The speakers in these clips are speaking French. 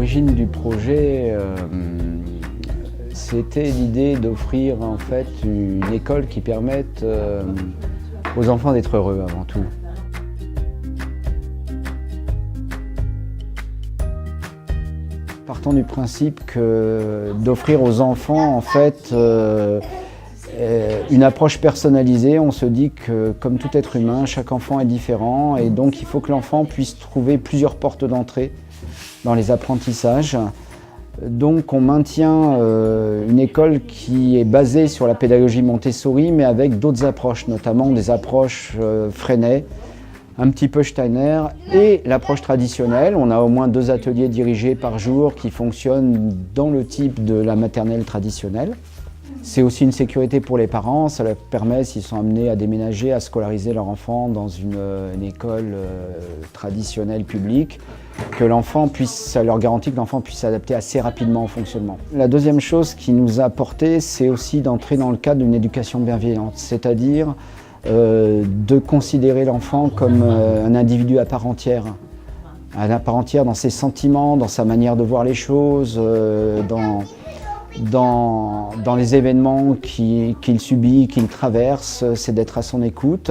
l'origine du projet, c'était l'idée d'offrir en fait une école qui permette aux enfants d'être heureux avant tout. Partons du principe que d'offrir aux enfants en fait une approche personnalisée. On se dit que comme tout être humain, chaque enfant est différent et donc il faut que l'enfant puisse trouver plusieurs portes d'entrée dans les apprentissages. Donc on maintient une école qui est basée sur la pédagogie Montessori mais avec d'autres approches, notamment des approches Freinet, un petit peu Steiner et l'approche traditionnelle. On a au moins 2 ateliers dirigés par jour qui fonctionnent dans le type de la maternelle traditionnelle. C'est aussi une sécurité pour les parents, ça leur permet, s'ils sont amenés à déménager, à scolariser leur enfant dans une école traditionnelle publique, que l'enfant puisse, ça leur garantit que l'enfant puisse s'adapter assez rapidement au fonctionnement. La deuxième chose qui nous a apporté, c'est aussi d'entrer dans le cadre d'une éducation bienveillante, c'est-à-dire de considérer l'enfant comme un individu à part entière dans ses sentiments, dans sa manière de voir les choses, dans les événements qu'il subit, qu'il traverse, c'est d'être à son écoute.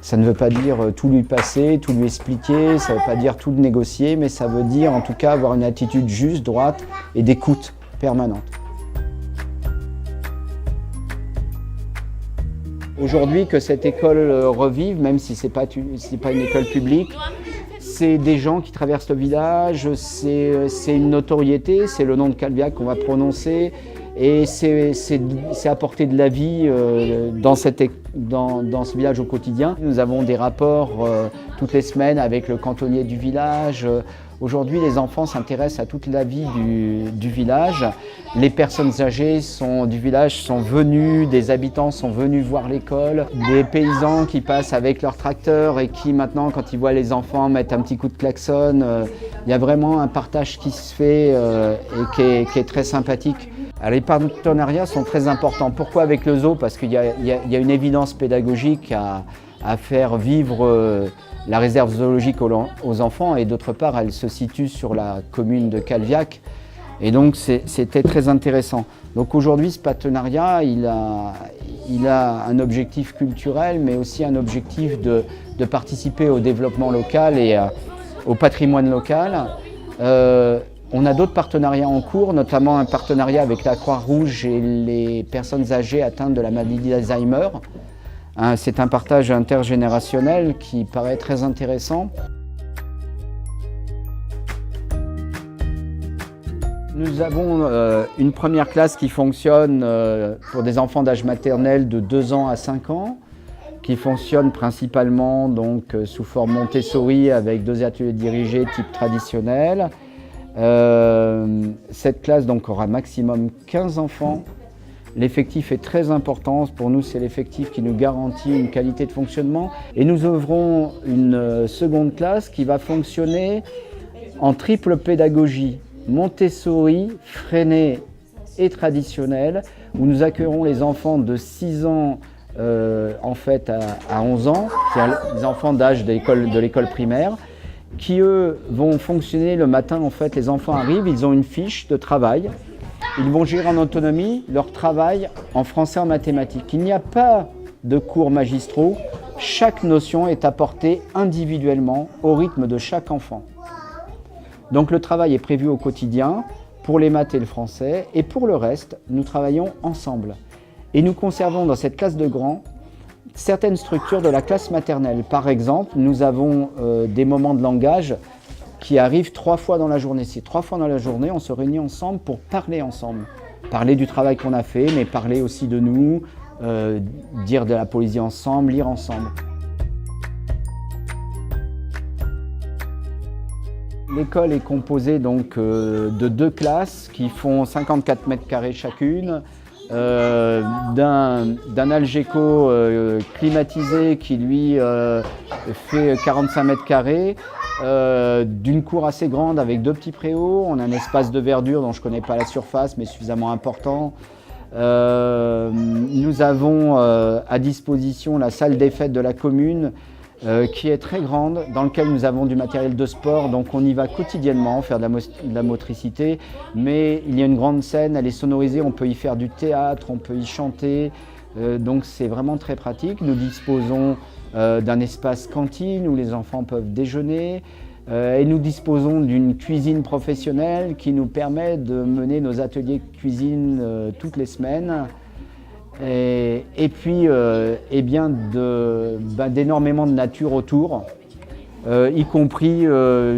Ça ne veut pas dire tout lui passer, tout lui expliquer, ça ne veut pas dire tout négocier, mais ça veut dire en tout cas avoir une attitude juste, droite et d'écoute permanente. Aujourd'hui, que cette école revive, même si ce n'est pas une école publique, c'est des gens qui traversent le village, c'est une notoriété, c'est le nom de Calviac qu'on va prononcer et c'est apporter de la vie dans ce village au quotidien. Nous avons des rapports toutes les semaines avec le cantonnier du village. Aujourd'hui, les enfants s'intéressent à toute la vie du village. Les personnes âgées du village sont venues, des habitants sont venus voir l'école, des paysans qui passent avec leurs tracteurs et qui maintenant, quand ils voient les enfants, mettent un petit coup de klaxon. Il y a vraiment un partage qui se fait et qui est très sympathique. Alors, les partenariats sont très importants. Pourquoi avec le zoo? Parce qu'il y a une évidence pédagogique à faire vivre la réserve zoologique aux enfants et d'autre part elle se situe sur la commune de Calviac et donc c'était très intéressant. Donc aujourd'hui ce partenariat il a un objectif culturel mais aussi un objectif de participer au développement local et au patrimoine local. On a d'autres partenariats en cours, notamment un partenariat avec la Croix-Rouge et les personnes âgées atteintes de la maladie d'Alzheimer. C'est un partage intergénérationnel qui paraît très intéressant. Nous avons une première classe qui fonctionne pour des enfants d'âge maternel de 2 ans à 5 ans, qui fonctionne principalement donc, sous forme Montessori avec 2 ateliers dirigés type traditionnel. Cette classe donc, aura maximum 15 enfants. L'effectif est très important, pour nous c'est l'effectif qui nous garantit une qualité de fonctionnement et nous ouvrons une seconde classe qui va fonctionner en triple pédagogie, Montessori, Freinet et traditionnelle, où nous accueillerons les enfants de 6 ans en fait à 11 ans, c'est-à-dire les enfants d'âge de l'école primaire, qui eux vont fonctionner le matin. En fait, les enfants arrivent, ils ont une fiche de travail. Ils vont gérer en autonomie leur travail en français et en mathématiques. Il n'y a pas de cours magistraux. Chaque notion est apportée individuellement au rythme de chaque enfant. Donc le travail est prévu au quotidien pour les maths et le français. Et pour le reste, nous travaillons ensemble. Et nous conservons dans cette classe de grands certaines structures de la classe maternelle. Par exemple, nous avons des moments de langage qui arrivent 3 fois dans la journée. C'est 3 fois dans la journée, on se réunit ensemble pour parler ensemble. Parler du travail qu'on a fait, mais parler aussi de nous, dire de la poésie ensemble, lire ensemble. L'école est composée donc de 2 classes qui font 54 mètres carrés chacune, d'un Algeco climatisé qui lui fait 45 mètres carrés, d'une cour assez grande avec 2 petits préaux. On a un espace de verdure dont je ne connais pas la surface mais suffisamment important. Nous avons à disposition la salle des fêtes de la commune qui est très grande, dans lequel nous avons du matériel de sport, donc on y va quotidiennement faire de la motricité, mais il y a une grande scène, elle est sonorisée, on peut y faire du théâtre, on peut y chanter, donc c'est vraiment très pratique. Nous disposons d'un espace cantine où les enfants peuvent déjeuner, et nous disposons d'une cuisine professionnelle qui nous permet de mener nos ateliers de cuisine toutes les semaines. Et puis d'énormément de nature autour, y compris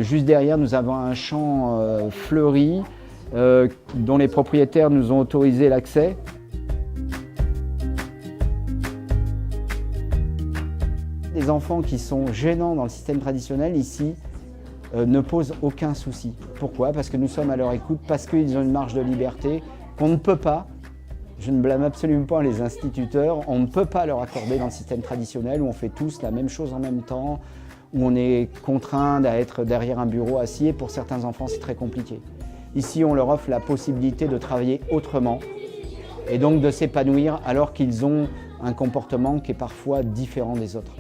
juste derrière nous avons un champ fleuri dont les propriétaires nous ont autorisé l'accès. Les enfants qui sont gênants dans le système traditionnel ici ne posent aucun souci. Pourquoi? Parce que nous sommes à leur écoute, parce qu'ils ont une marge de liberté qu'on ne peut pas. Je ne blâme absolument pas les instituteurs, on ne peut pas leur accorder dans le système traditionnel où on fait tous la même chose en même temps, où on est contraint d'être derrière un bureau assis et pour certains enfants c'est très compliqué. Ici on leur offre la possibilité de travailler autrement et donc de s'épanouir alors qu'ils ont un comportement qui est parfois différent des autres.